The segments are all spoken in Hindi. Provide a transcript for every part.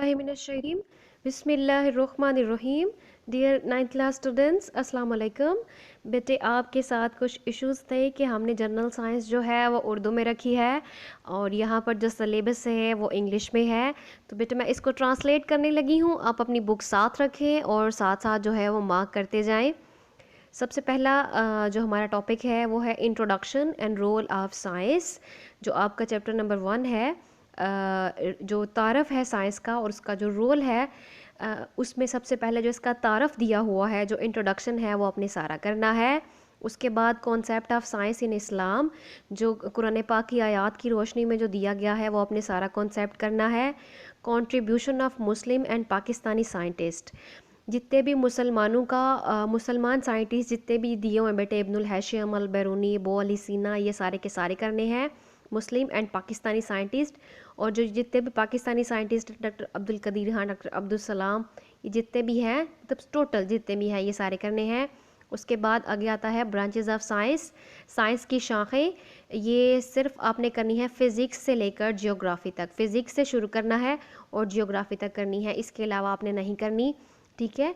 Bismillahirrahmanirrahim. बिस्मिल्लाहिर्रहमानिर्रहीम। डियर 9th क्लास स्टूडेंट्स, अस्सलाम वालेकुम। बेटे आपके साथ कुछ इश्यूज़ थे कि हमने जनरल साइंस जो है वो उर्दू में रखी है और यहाँ पर जो सिलेबस है वो इंग्लिश में है। तो बेटे मैं इसको ट्रांसलेट करने लगी हूँ, आप अपनी बुक साथ रखें और साथ साथ जो है वो मार्क करते जाएँ। सबसे पहला जो हमारा टॉपिक है वो है introduction and role of science, जो आपका चैप्टर नंबर 1 है। जो तारफ़ है साइंस का और उसका जो रोल है, उसमें सबसे पहले जो इसका तारफ़ दिया हुआ है, जो इंट्रोडक्शन है वो अपने सारा करना है। उसके बाद कॉन्सेप्ट ऑफ साइंस इन इस्लाम, जो कुरान पाक की आयत की रोशनी में जो दिया गया है वो अपने सारा कॉन्सेप्ट करना है। Contribution of Muslim and Pakistani scientist, जितने भी मुसलमानों का मुसलमान साइंटिस्ट जितने भी दिए हुए बेटे, इब्नुल हैशम, अल बैरूनी, बो अली सीना, ये सारे के सारे करने हैं मुस्लिम एंड पाकिस्तानी साइंटिस्ट। और जो जितने भी Pakistani scientist, doctor Abdul Qadeer Khan, doctor Abdul Salam, ये जितने भी हैं, मतलब टोटल जितने भी हैं ये सारे करने हैं। उसके बाद आगे आता है ब्रांचेस ऑफ साइंस, साइंस की शाखें। ये सिर्फ आपने करनी है फ़िज़िक्स से लेकर जियोग्राफी तक, फ़िज़िक्स से शुरू करना है और जियोग्राफी तक करनी है, इसके अलावा आपने नहीं करनी, ठीक है।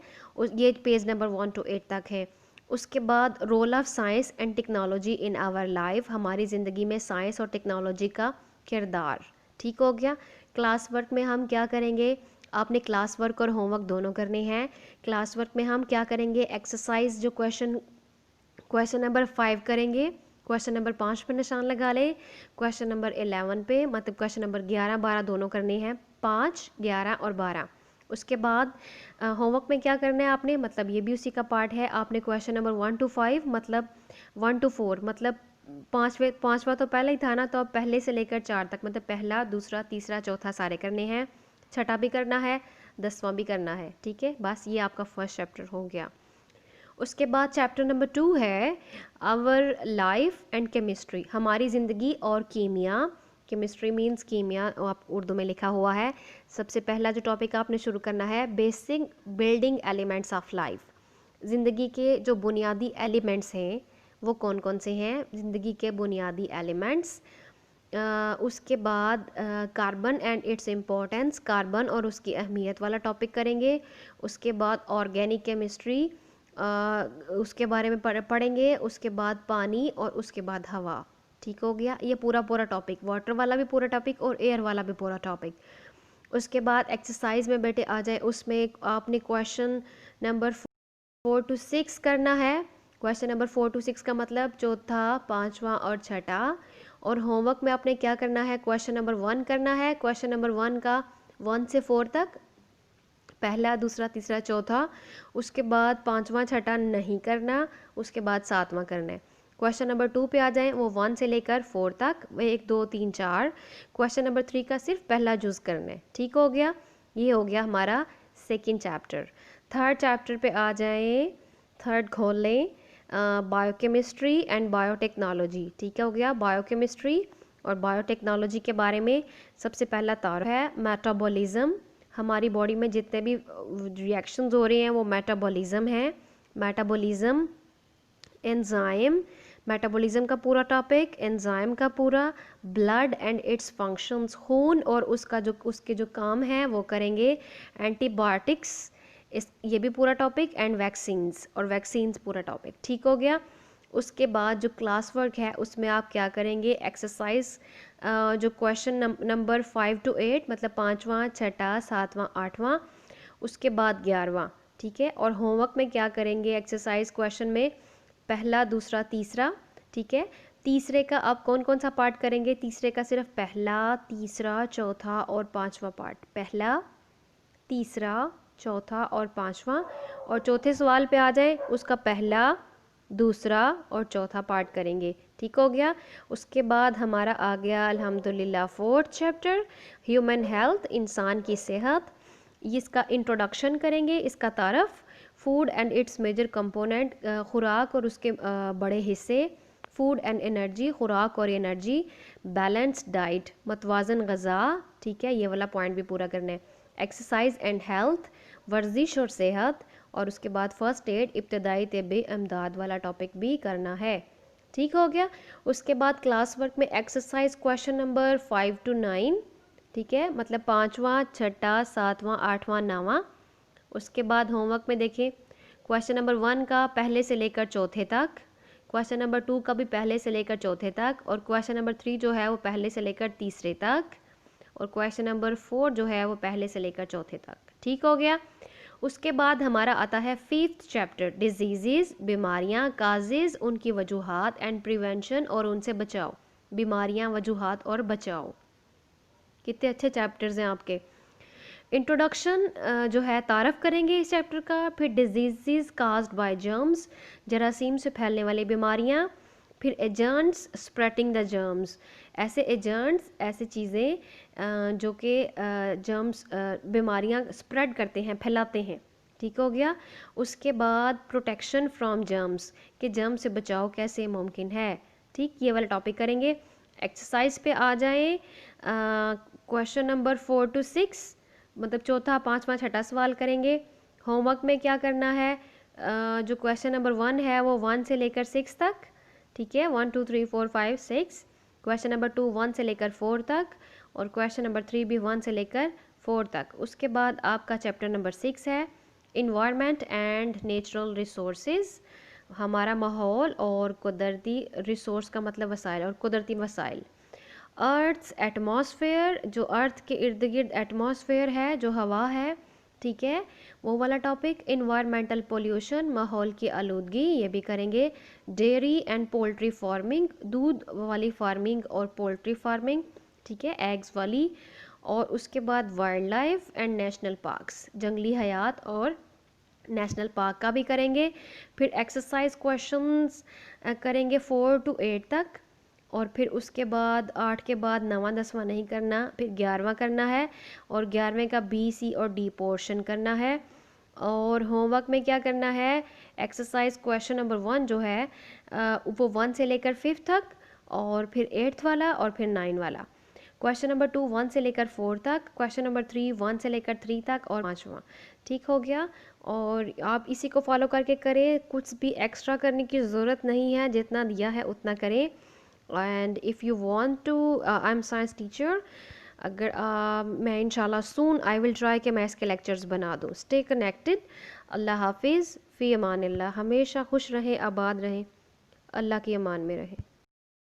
ये पेज नंबर 1 to 8 तक है। उसके बाद role of science and technology in our life, हमारी ज़िंदगी में साइंस और टेक्नोलॉजी का किरदार, ठीक हो गया। क्लास वर्क में हम क्या करेंगे, आपने क्लास वर्क और होमवर्क दोनों करने हैं। क्लास वर्क में हम क्या करेंगे, एक्सरसाइज जो क्वेश्चन नंबर 5 करेंगे, क्वेश्चन नंबर 5 पे निशान लगा ले, क्वेश्चन नंबर 11 पे, मतलब क्वेश्चन नंबर 11 12 दोनों करने हैं, 5 11 और 12। उसके बाद होमवर्क में क्या करना है आपने, मतलब ये भी उसी का पार्ट है, आपने क्वेश्चन नंबर 1 to 5 मतलब 1 to 4 मतलब पाँचवा तो पहले ही था ना, तो अब पहले से लेकर 4 तक, मतलब पहला दूसरा तीसरा चौथा सारे करने हैं। छठा भी करना है, 10वां भी करना है, ठीक है। बस ये आपका फर्स्ट चैप्टर हो गया। उसके बाद चैप्टर नंबर 2 है आवर लाइफ एंड केमिस्ट्री, हमारी ज़िंदगी और कीमिया। केमिस्ट्री मींस कीमिया, आप उर्दू में लिखा हुआ है। सबसे पहला जो टॉपिक आपने शुरू करना है, basic building elements of life, ज़िंदगी के जो बुनियादी एलिमेंट्स हैं वो कौन कौन से हैं, ज़िंदगी के बुनियादी एलिमेंट्स। उसके बाद carbon and its importance, carbon और उसकी अहमियत वाला टॉपिक करेंगे। उसके बाद ऑर्गेनिक केमिस्ट्री, उसके बारे में पढ़ेंगे। उसके बाद पानी और उसके बाद हवा, ठीक हो गया। ये पूरा पूरा टॉपिक, वाटर वाला भी पूरा टॉपिक और एयर वाला भी पूरा टॉपिक। उसके बाद एक्सरसाइज में बेटे आ जाए, उसमें आपने क्वेश्चन नंबर 4 to 6 करना है। क्वेश्चन नंबर 4 to 6 का मतलब चौथा पांचवा और छठा। और होमवर्क में आपने क्या करना है, क्वेश्चन नंबर 1 करना है। क्वेश्चन नंबर 1 का 1 से 4 तक, पहला दूसरा तीसरा चौथा। उसके बाद पांचवा छठा नहीं करना, उसके बाद सातवां करना है। क्वेश्चन नंबर 2 पे आ जाएं, वो 1 से लेकर 4 तक, 1 2 3 4। क्वेश्चन नंबर 3 का सिर्फ पहला जुज करना है, ठीक हो गया। ये हो गया हमारा सेकंड चैप्टर। थर्ड चैप्टर पे आ जाएं, थर्ड खोल लें, बायोकेमिस्ट्री एंड बायोटेक्नोलॉजी, ठीक हो गया। बायोकेमिस्ट्री और बायोटेक्नोलॉजी के बारे में सबसे पहला तार है मेटाबॉलिज्म, हमारी बॉडी में जितने भी रिएक्शंस हो रहे हैं वो मेटाबॉलिज्म है। मेटाबॉलिज्म, एंजाइम, मेटाबॉलिज्म का पूरा टॉपिक, एंजाइम का पूरा, ब्लड एंड इट्स फंक्शंस, खून और उसके जो काम है वो करेंगे। एंटीबायोटिक्स, इस ये भी पूरा टॉपिक, एंड वैक्सीन्स, और वैक्सीन्स पूरा टॉपिक, ठीक हो गया। उसके बाद जो क्लास वर्क है उसमें आप क्या करेंगे, एक्सरसाइज जो क्वेश्चन नंबर 5 to 8 मतलब पाँचवा छठा सातवां आठवां, उसके बाद 11वां, ठीक है। और होमवर्क में क्या करेंगे, एक्सरसाइज क्वेश्चन में पहला दूसरा तीसरा, ठीक है। तीसरे का आप कौन कौन सा पार्ट करेंगे, तीसरे का सिर्फ पहला तीसरा चौथा और पांचवा पार्ट, पहला तीसरा चौथा और पांचवा। और चौथे सवाल पे आ जाए, उसका पहला दूसरा और चौथा पार्ट करेंगे, ठीक हो गया। उसके बाद हमारा आ गया अल्हम्दुलिल्लाह फोर्थ चैप्टर, ह्यूमन हेल्थ, इंसान की सेहत। इसका इंट्रोडक्शन करेंगे, इसका तारफ़, food and its major component, खुराक और उसके बड़े हिस्से, फूड एंड एनर्जी, खुराक और एनर्जी, बैलेंस्ड डाइट, मतवाजन ग़ज़ा, ठीक है, ये वाला पॉइंट भी पूरा करना है। एक्सरसाइज एंड हेल्थ, वर्जिश और सेहत। और उसके बाद फ़र्स्ट एड, इब्तदाई तिब्बी इमदाद वाला टॉपिक भी करना है, ठीक हो गया। उसके बाद क्लास वर्क में एक्सरसाइज क्वेश्चन नंबर 5 to 9, ठीक है, मतलब पाँचवा, छठा, सातवां, आठवां, नौवां। उसके बाद होमवर्क में देखें, क्वेश्चन नंबर 1 का पहले से लेकर चौथे तक, क्वेश्चन नंबर 2 का भी पहले से लेकर चौथे तक, और क्वेश्चन नंबर 3 जो है वो पहले से लेकर तीसरे तक, और क्वेश्चन नंबर 4 जो है वो पहले से लेकर चौथे तक। ठीक हो गया। उसके बाद हमारा आता है 5th चैप्टर, डिजीज़, बीमारियां, काजेज़, उनकी वजूहात एंड प्रिवेंशन, और उनसे बचाव। बीमारियां, वजूहात और बचाव, कितने अच्छे चैप्टर्स हैं आपके। इंट्रोडक्शन जो है तारफ़ करेंगे इस चैप्टर का, फिर डिजीज़ काज्ड बाय जर्म्स, जरासीम से फैलने वाली बीमारियां, फिर एजेंट्स स्प्रेडिंग द जर्म्स, ऐसे एजेंट्स, ऐसे चीज़ें जो कि जर्म्स, बीमारियां स्प्रेड करते हैं, फैलाते हैं। ठीक हो गया। उसके बाद प्रोटेक्शन फ्रॉम जर्म्स, कि जर्म से बचाव कैसे मुमकिन है। ठीक, ये वाला टॉपिक करेंगे। एक्सरसाइज पे आ जाएं। क्वेश्चन नंबर 4 to 6, मतलब चौथा, पाँचवा, छठा सवाल करेंगे। होमवर्क में क्या करना है, जो क्वेश्चन नंबर 1 है वो 1 से लेकर 6 तक, ठीक है, 1 2 3 4 5 6। क्वेश्चन नंबर 2 1 से लेकर 4 तक, और क्वेश्चन नंबर 3 भी 1 से लेकर 4 तक। उसके बाद आपका चैप्टर नंबर 6 है इन्वायरमेंट एंड नेचुरल रिसोर्सेज, हमारा माहौल और कुदरती रिसोर्स का मतलब वसाइल, और कुदरती वसाइल। अर्थ एटमॉस्फेयर, जो अर्थ के इर्द गिर्द एटमॉस्फेयर है, जो हवा है, ठीक है, वो वाला टॉपिक। इन्वायरमेंटल पोल्यूशन, माहौल की आलूदगी, ये भी करेंगे। डेयरी एंड पोल्ट्री फार्मिंग, दूध वाली फार्मिंग और पोल्ट्री फार्मिंग, ठीक है, एग्स वाली। और उसके बाद wild life and national parks, जंगली हयात और नेशनल पार्क का भी करेंगे। फिर एक्सरसाइज क्वेश्चंस करेंगे 4 to 8 तक, और फिर उसके बाद 8 के बाद 9वां 10वां नहीं करना, फिर 11वां करना है, और 11वें का बी, सी और डी पोर्शन करना है। और होमवर्क में क्या करना है, एक्सरसाइज क्वेश्चन नंबर 1 जो है वो 1 से लेकर 5 तक, और फिर 8th वाला, और फिर 9 वाला। क्वेश्चन नंबर 2 1 से लेकर 4 तक, क्वेश्चन नंबर 3 1 से लेकर 3 तक, और 5वां। ठीक हो गया। और आप इसी को फॉलो करके करें, कुछ भी एक्स्ट्रा करने की ज़रूरत नहीं है, जितना दिया है उतना करें। And if you want to, I am science teacher, अगर मैं इंशाल्लाह सून आई विल ट्राई कि मैं इसके लेक्चर्स बना दूँ। Stay connected. अल्लाह हाफिज़, फ़ी अमान अल्लाह। हमेशा खुश रहें, आबाद रहें, अल्लाह की अमान में रहें।